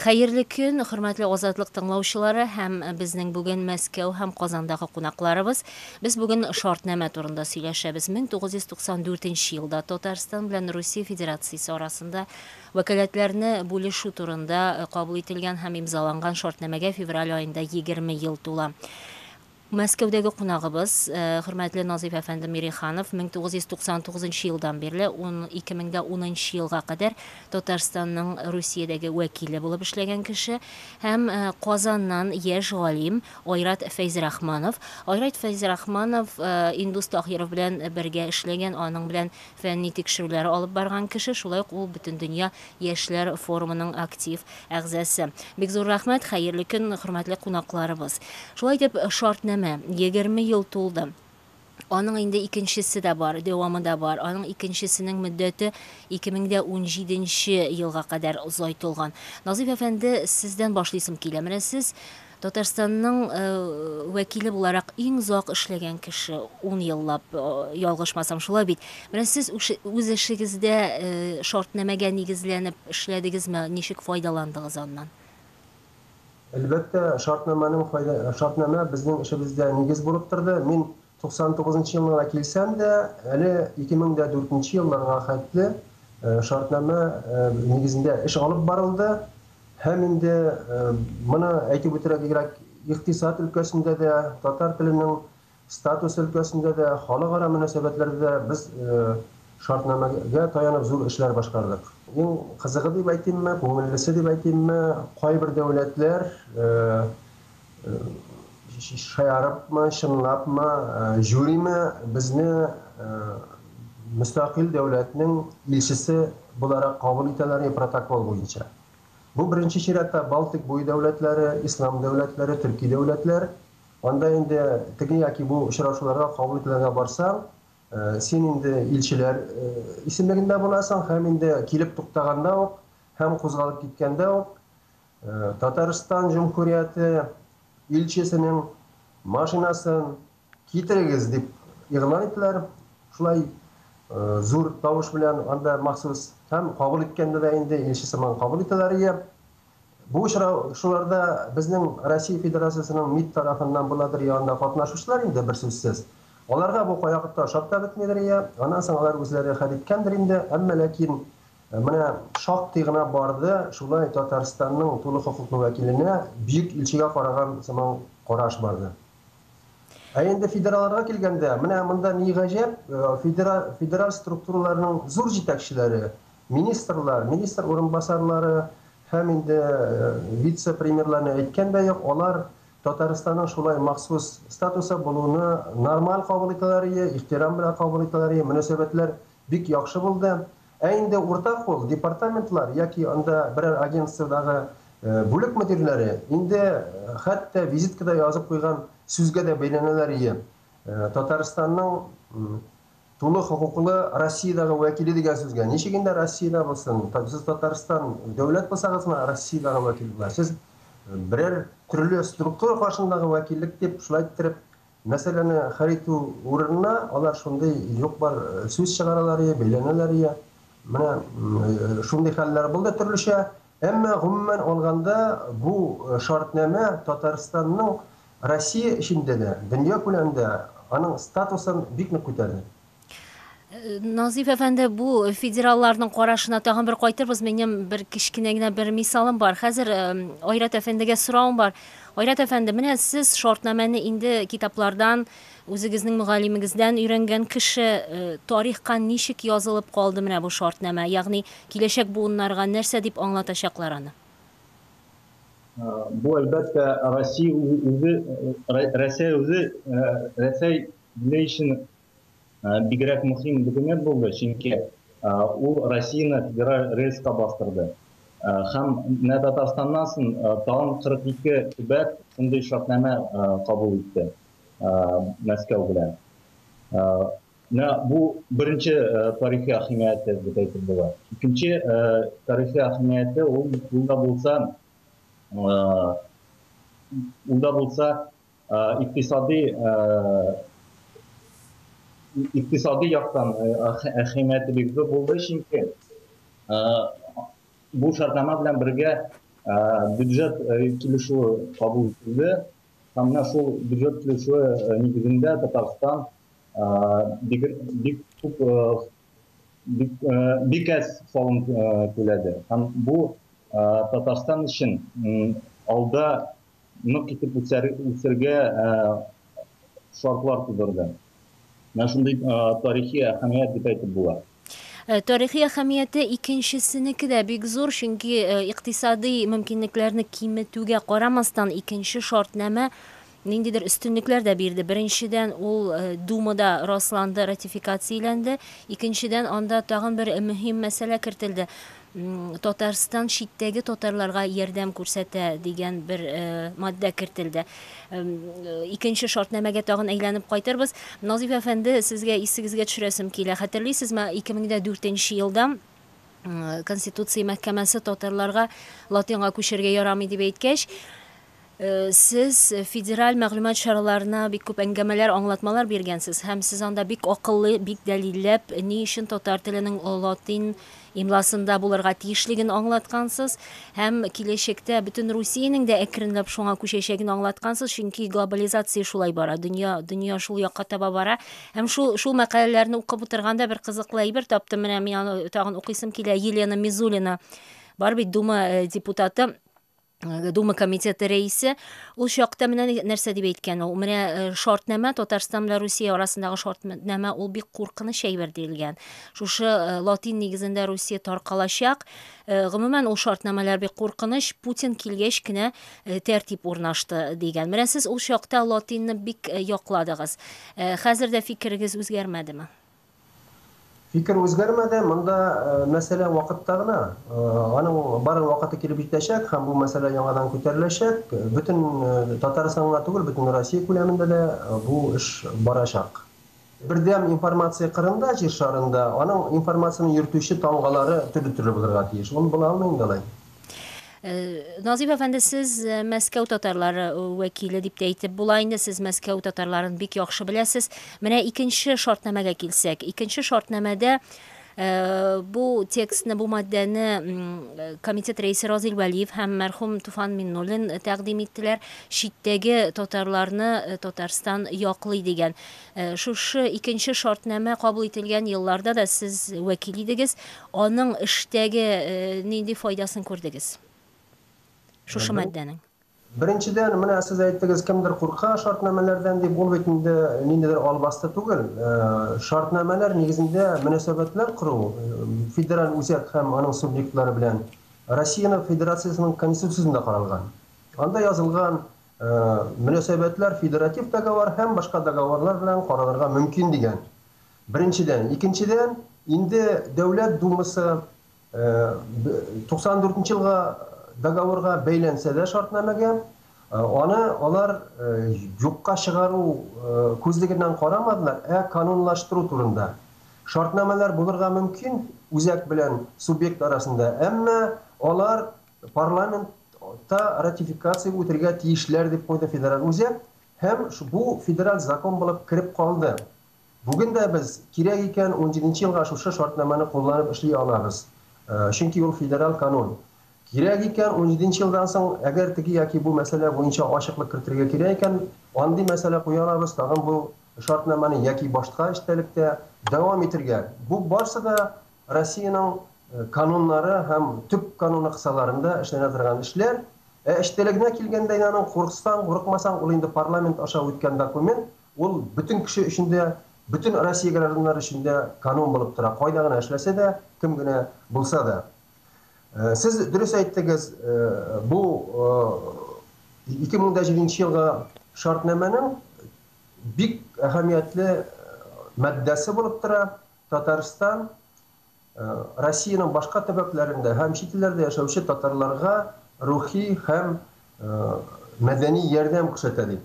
Хәерле көн, хөрмәтле Азатлык тыңлаучылары һәм безнең бүген Мәскәү һәм Казандагы кунакларыбыз. Без бүген шартнамә турында сөйләшәбез. 1994 елда Татарстан белән Русия Федерациясе арасында вәкаләтләрне бүлешү турында кабул ителгән һәм имзаланган шартнамәгә февраль айында 20 ел тула. Мәскәүдәге кунагыбыз, хөрмәтле Назиф әфәнде Мириханов, 1999 елдан бирле 2010 елга кадәр Татарстанның Русиядәге вәкиле булып эшләгән кеше һәм Казаннан яшь галим Айрат Фәйзрахманов. Айрат Фәйзрахманов Индус Таһиров белән бергә эшләгән, аның белән фәнни тикшерүләр алып барган кеше, шулай ук ул Бөтендөнья яшьләр форумының актив әгъзасы. Бик зур рәхмәт, хәерле көн, хөрмәтле кунакларыбыз. Шулай дип шартнамә 20 ел тулды. Аның инде икенчесе дә бар, дәвамы да бар. Аның икенчесенең мөддәте 2017 елга кадәр озайтылган. Назиф әфәнде, сездән башлыйсым килә. Менә сез Татарстанның вәкиле буларак иң озак эшләгән кеше, 10 еллап, ялгышмасам шулай бит. Менә сез үз эшегездә шартнамәгә нигезләнеп эшләдегезме, ничек файдаландыгыз аннан? Әлбәттә, шартнама безнең эшебездә нигез булып торды. Мин 99 елга килсәм дә, әле 2004 елларга хәтле шартнама нигезендә эш алып барылды. Һәм инде моны әйтеп үтәргә икътисад өлкәсендә дә, татар теленең статус өлкәсендә дә, халыкара мөнәсәбәтләрдә без шартнамага таянып зур эшләр башкардык. Иң кызыгы дип әйтимме, күңеллесе дип әйтимме, кайбер дәүләтләр шаярыпмы, чынлапмы, жюриме безне мөстәкыйль дәүләтнең илчесе буларак кабул итәләр протокол буенча. Бу беренче чиратта Балтик буй дәүләтләре, ислам дәүләтләре, төрки дәүләтләр. Анда инде теге яки бу очрашуларга кабул ителергә барсаң, син инде илчеләр исемлегендә буласың, һәм инде килеп туктаганда ук, һәм кузгалып киткәндә ук Татарстан Җумһурияте илчесенең машинасын китерегез дип игълан иттеләр. Шулай зур тавыш белән анда махсус һәм кабул иткәндә дә инде илчесен кабул итәләр. Бу очрашуларда безнең Россия Федерациясының МИД тарафыннан буладыр янында катнашучылар инде бер сүзсез. Аларга бу каякта шарт та бетмәдер. Аннан соң алар үзләре хәл иткәндер инде, әмма ләкин менә шактый гына барды, шулай Татарстанның тулы хокуклы вәкиленә бик илчегә караган сыман караш барды. Инде федералларга килгәндә, менә монда ни гаҗәп, федераль структураларның зур җитәкчеләре, министр урынбасарлары һәм инде вице-премьерларны әйткәндә юк, алар Татарстанның шулай махсус статусы булуны нормаль кабул итәләр, ихтирам белән кабул итәләр, мөнәсәбәтләр бик яхшы булды. Инде уртак бул департаментлар яки анда берәр агентстводагы бүлек мөдирләре инде хәтта визиткада язып куйган сүзгә дә бәйләнәләр. Татарстанның тулы хокуклы Россиядагы вәкиле дигән сүзгә. Ничек инде Россиядә булсын? Сез Татарстан дәүләт булсагызмы, Россиядагы вәкил буласыз. Сез берәр төрле структура каршындагы вәкиллек дип шулай иттереп мәсьәләне хәл итү урынына алар шундый юк бар сүз чыгаралар, бәйләнәләр. Менә шундый хәлләр булды төрлечә. Әмма гомумән алганда бу шартнама Татарстанның Россия эчендә дә, дөнья күләмендә аның статусын бик нык күтәрде. Назиф әфәнде, бу федералларның карашына тагын бер кайтырбыз. Минем бер кичкенә генә бер мисалым бар. Хәзер Айрат әфәндегә сораум бар. Айрат әфәнде, менә сез шартнаманы инде китаплардан, үзегезнең мөгаллимегездән өйрәнгән кеше, тарихка ничек язылып калды менә бу шартнама? Ягъни киләчәк буыннарга нәрсә дип аңлатачаклар аны? Бу әлбәттә Россия өчен бигрәк мөһим документ булды, чөнки ул Россияны федераль рельска бастырды. Һәм Татарстаннан соң тагын 42 төбәк шундый шартнама кабул итте Мәскәү белән. Бу беренче тарихи әһәмияте дип әйтеп була. Икенче тарихи әһәмияте ул булса икътисади яктан әһәмияте бик зур булды, чөнки бу шартнама белән бергә бюджет килешуі кабул ителде. Һәм менә шул бюджет килешуі нигезендә Татарстан бик күп бик әз салым түләде. Һәм бу Татарстан өчен алда нык итеп үсәргә шартлар тудырды. Менә шундый тарихи әһәмият дип әйтеп була. Тарихи әһәмияте икенчесенеке дә бик зур, чөнки икътисади мөмкинлекләрне киметүгә карамастан икенче шартнамә ниндидер өстөнлекләр дә бирде. Беренчедән, ул Думада расланды, ратификацияләнде. Икенчедән, анда тагын бер мөһим мәсьәлә кертелде. Татарстан читтәге татарларга ярдәм күрсәтә дигән бер матдә кертелде. Икенче шартнамәгә тагын әйләнеп кайтырбыз. Назиф әфәнде, сезгә исегезгә төшерәсем килә. Хәтерлисезме, 2004 елда Конституция мәхкәмәсе татарларга латинга күчәргә ярамый дип әйткәч, сез федераль мәгълүмат чараларына бик күп әңгәмәләр, аңлатмалар биргәнсез, һәм сез анда бик акыллы, бик дәлилләп, ни өчен татар теленең латин имласында булырга тиешлеген аңлаткансыз, һәм киләчәктә бөтен Русиянең дә әкренләп шуңа күчәчәген аңлаткансыз, чөнки глобализация шулай бара, дөнья шул якка таба бара. Һәм шул мәкаләләрне укып утырганда бер кызыклы әйбер таптым. Менә мин аны тагын укыйсым килә. Елена Мизулина бар бит, Дума депутаты, Дума комитеты рәисе. Ул чакта менә нәрсә дип әйткән, ул менә шартнамә, Татарстан белән Русия арасындагы шартнамә, ул бик куркыныч әйбер диелгән. Шушы латин нигезендә Русия таркалачак. Гомумән ул шартнамәләр бик куркыныч, Путин килгәч кенә тәртип урнашты дигән. Менә сез ул чакта латинны бик якладыгыз. Хәзер дә фикерегез үзгәрмәдеме? Фикер үзгәрмәде, монда мәсьәлә вакытта гына. Аның барын вакыты килеп җитәчәк, һәм бу мәсьәлә яңадан күтәреләчәк. Бөтен Татарстанга түгел, бөтен Россия күләмендә дә бу эш барачак. Бердәм информация кырында, җир шарында, аның информацияны йөртүче тамгалары төрле булырга тиеш. Ул була алмый инде. Назиф әфәнде, сез Мәскәү татарлары вәкиле дип әйтеп була инде, сез Мәскәү татарларын бик яхшы беләсез. Менә икенче шартнамәгә килсәк, икенче шартнамәдә бу текстны, бу матдәне комитет рәисе Разил Вәлиев һәм мәрхүм Туфан Миннуллин тәкъдим иттеләр. Читтәге татарларны Татарстан яклый дигән. Шушы икенче шартнамә кабул ителгән елларда да сез вәкил идегез. Аның эштәге нинди файдасын күрдегез? Шушы матдәнең. Беренчедән, менә сез әйттегез, кемдер курка шартнамәләрдән дип, ул бит инде ниндидер албасты түгел. Шартнамәләр нигезендә мөнәсәбәтләр кору, федераль үзәк һәм аның субъектлары белән Россия Федерациясының конституциясендә каралган. Анда язылган мөнәсәбәтләр федератив договор һәм башка договорлар белән каралырга мөмкин дигән. Беренчедән, икенчедән, инде Дәүләт Думасы 94 елга договорга бәйләнсә дә шартнамәгә, алар юкка чыгару күзлегеннән карамадылар, канунлаштыру турында. Шартнамәләр булырга мөмкин үзәк белән субъект арасында, әмма алар парламентта ратификация үтәргә тиешләр дип куйды федераль үзәк, һәм бу федераль закон булып кирип калды. Бүген дә без кирәк икән 17 елга шушы шартнамәне кулланып эшли алабыз. Чөнки ул федераль канун. Кирәк икән 17 елдан соң, әгәр теге яки бу мәсьәлә буенча ачыклык кертергә кирәк икән, андый мәсьәлә куя алабыз, тагын бу шартнаманы яки башка эштәлектә дәвам итергә. Бу барсы да Россиянең кануннары һәм төп кануны кысаларында эшләнә торган эшләр. Эштәлегенә килгәндә, аның курыксаң, курыкмасаң, ул инде парламент аша үткән документ, ул бөтен кеше өчен дә, бөтен Россия гражданнары өчен дә канун булып тора. Кайда гына эшләсә дә, кем генә булса да. Сез дөрес әйттегез, бу 2007 елга шартнамәнең бик әһәмиятле матдәсе булып тора. Татарстан Россиянең башка төбәкләрендә һәм чит илләрдә яшәүче татарларга рухи һәм мәдәни ярдәм күрсәтә дип.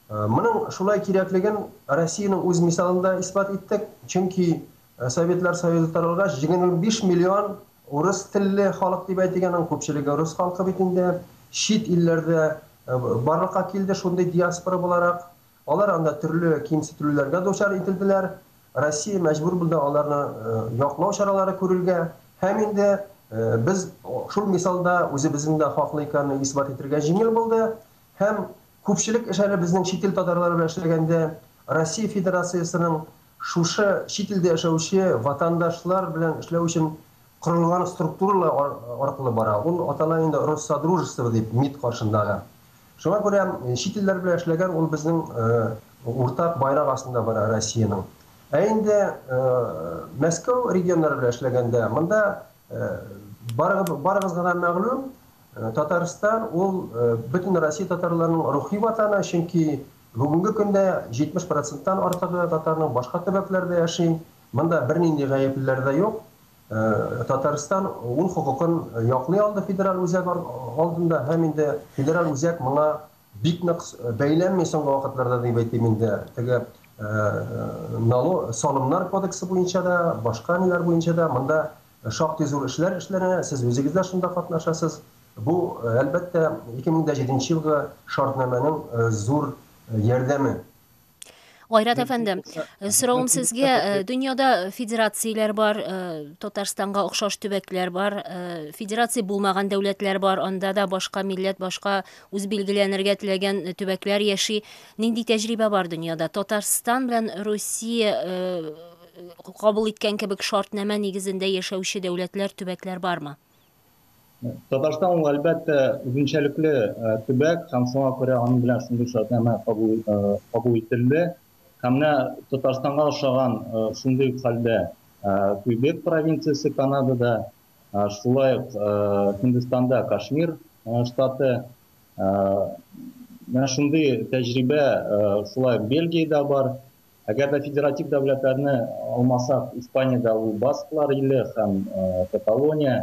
Моның шулай кирәклеген Россиянең үз мисалында исбат иттек, чөнки Советлар Союзы таралгач 25 миллион урыс телле халык дип әйтгәннең күпчелеге рус халкы бит инде чит илләрдә барлыкка килде, шундый диаспора буларак. Алар анда төрле кимсетүләргә дучар ителделәр. Россия мәҗбүр булды аларны яклау чаралары күрергә. Һәм инде Biz шул мисалда үзебезнең дә хаклы икәнне исбат итәргә җиңел булды. Һәм күпчелек эш әле безнең чит ил татарлары белән эшләгәндә Россия Федерациясының шушы чит илдә яшәүче ватандашлар белән эшләү өчен корылган структуралар аркылы бара. Ул атала инде Россодружество дип МИД каршындагы. Шуңа күрә чит илләр белән эшләгән ул безнең уртак байрак астында бара Россиянең. Ә инде Мәскәү регионнары белән эшләгәндә монда барыгыз гына мәгълүм, Татарстан ул бөтен Россия татарларының рухи ватаны, чөнки бүгенге көндә 70%-тан артыгы татарның башка төбәкләрдә яши. Монда бернинди гаеплеләр дә юк. Татарстан ул хукукын яклый алды федераль үзәк алдында, һәм инде федераль үзәк моңа бик нык бәйләнми соңгы вакытларда дип әйтим инде. Теге салымнар кодексы буенча да, башка ниләр буенча да монда шактый зур эшләр эшләнә. Сез үзегез дә шунда катнашасыз. Бу әлбәттә 2007 елгы шартнамәнең зур ярдәме. Гайрат әфәнде, соравым сезгә, дөньяда федерацияләр бар, Татарстанга охшаш төбәкләр бар, федерация булмаган дәүләтләр бар, анда да башка милләт, башка үз билгеләнергә теләгән төбәкләр яши. Нинди тәҗрибә бар дөньяда? Татарстан белән Россия кабул иткән кебек шартнама нигезендә яшәүче дәүләтләр, төбәкләр бармы? Татарстан ул әлбәттә үзенчәлекле төбәк, һәм шуңа күрә аның белән шундый шартнама кабул ителде. Һәм Татарстанга охшаган шундый хәлдә Квебек провинциясе Канадада, шулай ук Һиндстанда Кашмир штаты, шундый тәҗрибә шулай Бельгиядә бар. Әгәр дә федератив дәүләтләрне алмасак, Испаниядә ул Басклар иле һәм Каталония,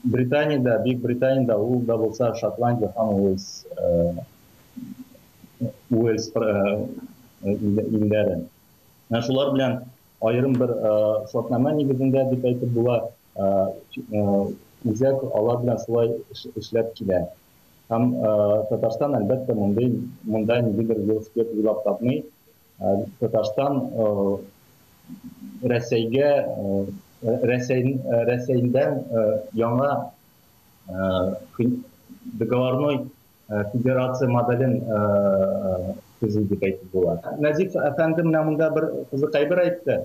Британияда, Бик Британияда ул да булса Шотландия һәм Уэльс илләре. Шулар белән аерым бер шартнама нигезендә дип әйтеп була, үзәк алар белән шулай эшләп килә. Һәм Татарстан әлбәттә монда ниндидер велосипед уйлап тапмый. Татарстан Рәсәйдән яңа договорной федерация моделен төзү дип әйтеп була. Назиф әфәнде менә монда бер кызык әйбер әйтте.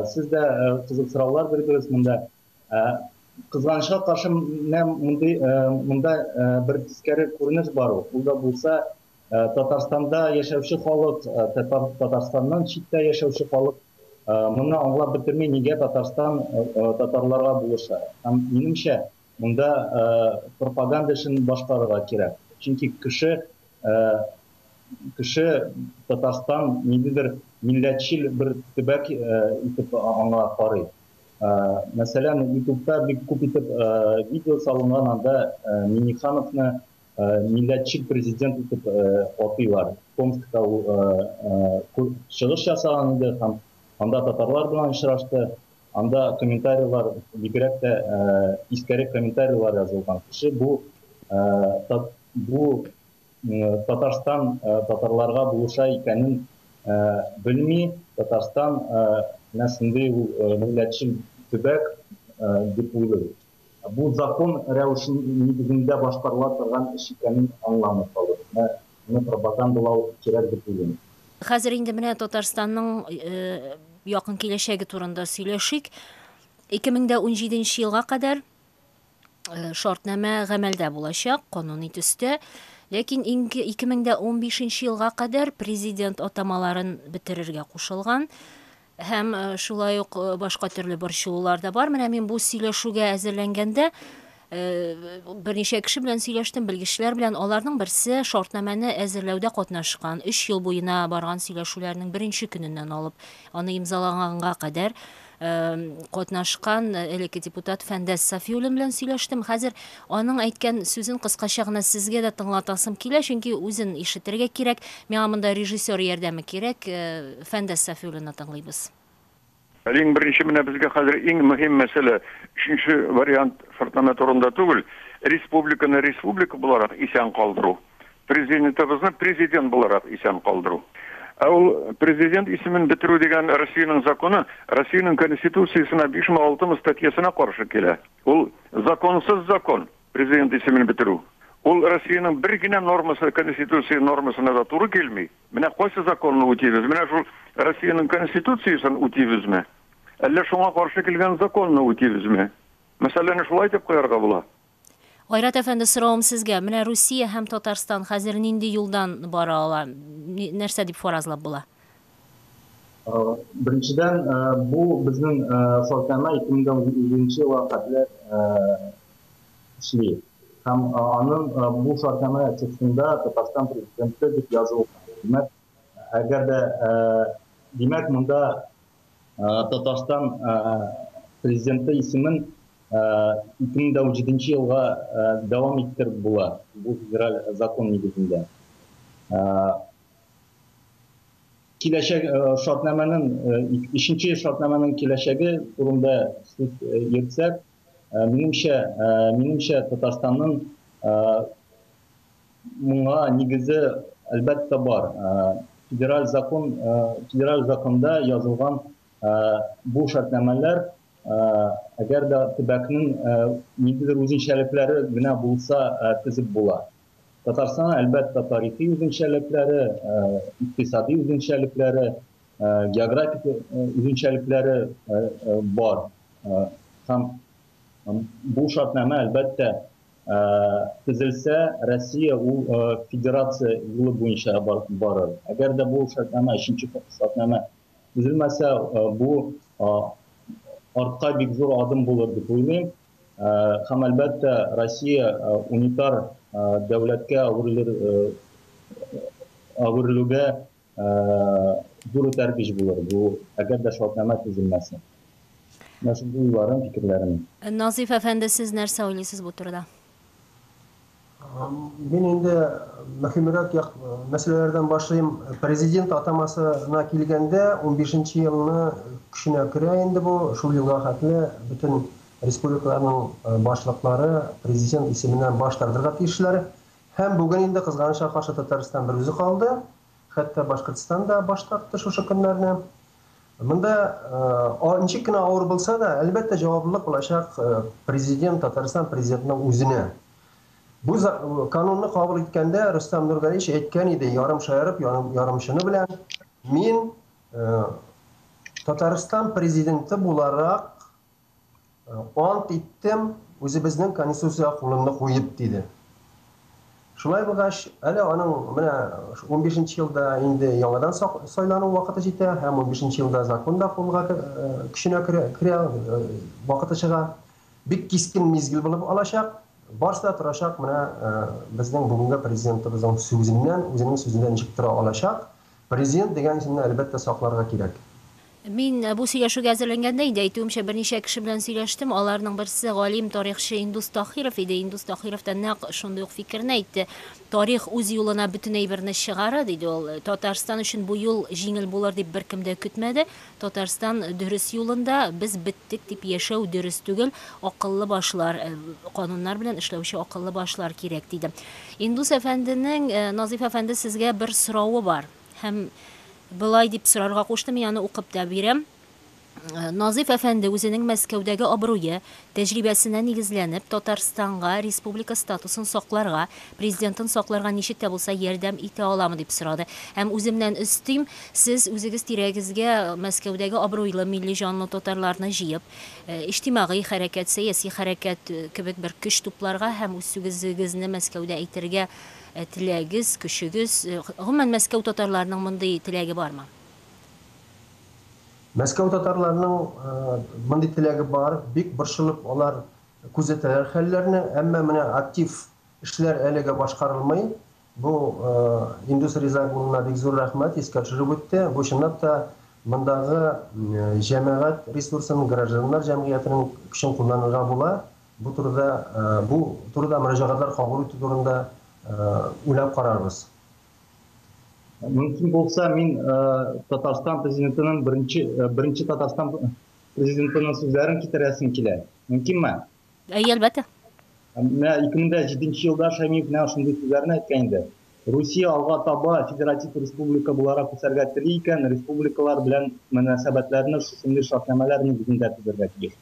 Сез дә кызык сораулар бирдегез монда. Кызганычка каршы монда бер тискәре күренеш бар. Ул да булса Татарстанда яшәүче халык, Татарстаннан читтә яшәүче халык моны аңлап бетермей, нигә Татарстан татарларга булыша. Һәм минемчә, монда пропаганда эшен башкарырга кирәк. Чөнки кеше Татарстан ниндидер милләтчил бер төбәк итеп аңа карый. Мәсәлән, YouTube'та бик күп итеп видео салынган, анда Миннихановны милләтчил президент итеп атыйлар. Томскта чыгыш ясаган иде һәм анда татарлар белән очрашты. Анда комментарийлар, бигрәк тә искәрек комментарийлар язылган. Кеше бу Татарстан татарларга булыша икәнен белми, Татарстан шундый милләтчил төбәк дип уйлый. Бу закон нигезендә башкарыла торган эш икәнен аңламый калды. Моны пропагандалау кирәк дип уйлыйм. Хәзер инде менә Татарстанның якын киләчәге турында сөйләшик. 2017 елга кадәр шартнама гамәлдә булачак, кануни төстә. Ләкин 2015 елга кадәр президент атамаларын бетерергә кушылган. Һәм шулай ук башка төрле борчулар да бар. Менә мин бу сөйләшүгә әзерләнгәндә берничә кеше белән сөйләштем, белгечләр белән. Аларның берсе шартнаманы әзерләүдә катнашкан, 3 ел буена барган сөйләшүләрнең беренче көненнән алып, аны имзалаганга кадәр катнашкан элекке депутат Фәндәс Сафиуллин белән сөйләштем. Хәзер аның әйткән сүзен кыскача гына сезгә дә тыңлатасым килә, чөнки үзен ишетергә кирәк. Миңа монда режиссер ярдәме кирәк. Фәндәс Сафиуллинны тыңлыйбыз. Иң беренче менә безгә хәзер иң мөһим мәсьәлә, өченче вариант шартнама турында түгел, республиканы республика буларак исән калдыру, президентыбызны президент буларак исән калдыру. Ул президент исемен бетерү дигән Россиянең законы, Россиянең конституциясына 5-6 статьясына каршы килә. Ул законсыз закон, президент исемен бетерү. Ул Россиянең бер генә нормасы, конституция нормасына да туры килми. Менә кайсы законны үтибез? Менә шул Россиянең конституциясын үтибезме? Әллә шуңа каршы килгән законны үтибезме? Мәсьәләне шулай дип куярга була. Айрат әфәнде, соравым сезгә, менә Русия һәм Татарстан хәзер нинди юлдан бара ала? Нәрсә дип фаразлап була? Беренчедән, бу безнең шартнама 2010 елга кадәр эшли. Һәм аның бу шартнама текстында Татарстан президенты дип язылган. Әгәр дә димәк монда Татарстан президенты исемен 2017 елга дәвам иттереп була. Бу федераль закон нигезендә. Киләчәк шартнаманың, икенче шартнаманың киләчәге турында сүз йөртсәк, минемчә Татарстанның моңа нигезе әлбәттә бар. Федераль законда язылган бу шартнамалар, әгәр дә төбәкнең нигезе үзенчәлекләре генә булса төзеп була. Татарстан әлбәттә тарихи үзенчәлекләре, икътисади үзенчәлекләре, географик үзенчәлекләре бар. Һәм бу шартнама әлбәттә төзелсә, Россия ул федерация юлы буенча барыр. Әгәр дә бу шартнама, икенче шартнама төзелмәсә, бу артка бик зур адым булыр дип уйлыйм. Һәм әлбәттә Россия унитар дәүләткә әверелүгә зур тәрбиш булыр. Бу әгәр дә шартнама төзелмәсә. Менә шундый уйларым, фикерләрем. Назиф әфәнде, сез нәрсә уйлыйсыз бу турыда? Мин инде мөһимрәк мәсьәләләрдән башлыйм. Президент атамасына килгәндә 15 елны көченә керә инде бу. Шул елга хәтле бөтен республикаларның башлыклары президент исеменнән баш тартырга тиешләр. Һәм бүген инде кызганычка каршы Татарстан бер үзе калды. Хәтта Башкортстан да баш тартты шушы көннәрне. Монда ничек кенә авыр булса да, әлбәттә җаваплылык булачак президент, Татарстан президентының үзенә. Бу канунны кабул иткәндә Рөстәм Нургалиевич әйткән иде, ярым шаярып, ярымчыны белән, мин Татарстан президенты буларак ант иттем, үзебезнең конституция кулында куеп диде. Шулай булгач, әле аның менә 15 елда инде яңадан сайлану вакыты җитә, һәм 15 елда законда кулга көченә керә вакыты чыга. Бик кискен мизгил булып алачак. Барсы да торачак менә безнең бүгенге президентыбызның сүзеннән, үзенең сүзеннән ничек тора алачак. Президент дигән исемне әлбәттә сакларга кирәк. Мин бу сөйләшүгә әзерләнгәндә инде әйтүемчә берничә кеше белән сөйләштем. Аларның берсе галим тарихчы Индус Тахиров иде. Индус Тахиров та нәкъ шундый ук фикерне әйтте. Тарих үз юлына бөтен әйберне чыгара диде ул. Татарстан өчен бу юл җиңел булыр дип беркем дә көтмәде. Татарстан дөрес юлында, без беттек дип яшәү дөрес түгел. Акыллы башлар, кануннар белән эшләүче акыллы башлар кирәк диде. Индус әфәнденең, Назиф әфәнде, сезгә бер соравы бар. Һәм Былай дип сорарга куштым, яны укып та бирәм. Назиф әфәнде үзенең Мәскәүдәге абруе, тәҗрибәсенә нигезләнеп, Татарстанга республика статусын сакларга, президентын сакларга ничек тә булса ярдәм итә аламы дип сорады. Һәм үземнән өстим, сез үзегез тирәгезгә Мәскәүдәге абруйлы милли җанлы татарларны җыеп, иҗтимагый хәрәкәт, сәяси хәрәкәт кебек бер көч тупларга һәм үз сүзегезне Мәскәүдә әйтергә теләгез, көчегез, гомумән Мәскәү татарларының мондый теләге бармы? Мәскәү татарларының мондый теләге бар, бик борчылып алар күзәтәләр хәлләрне, әмма менә актив эшләр әлегә башкарылмый. Бу Индус Ризагулына бик зур рәхмәт, искә төшереп үтте. Бу чынлап та мондагы җәмәгать ресурсын, гражданнар җәмгыятенең көчен кулланырга була. Бу турыда мөрәҗәгатьләр кабул итү турында уйлап карарбыз. Мөмкин булса, мин Татарстан президентының беренче Татарстан президентының сүзләрен китерәсем килә. Мөмкинме? Әлбәттә. Менә 2007 елда Шәймиев менә шундый сүзләрне әйткән иде. Русия алга таба федератив республика буларак үсәргә тели икән, республикалар белән мөнәсәбәтләрне шушындый шартнамәләр нигезендә төзергә тиеш.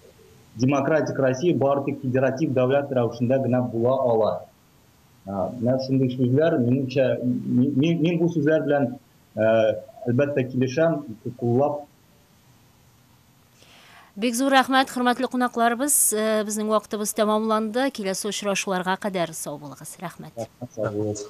Демократик Россия бары тик федератив дәүләт рәвешендә генә була ала. Менә шундый сүзләр, минемчә, мин бу сүзләр белән әлбәттә килешәм, куллап. Бик зур рәхмәт, хөрмәтле кунакларыбыз. Безнең вакытыбыз тәмамланды. Киләсе очрашуларга кадәр сау булыгыз. Рәхмәт. Сау булыгыз.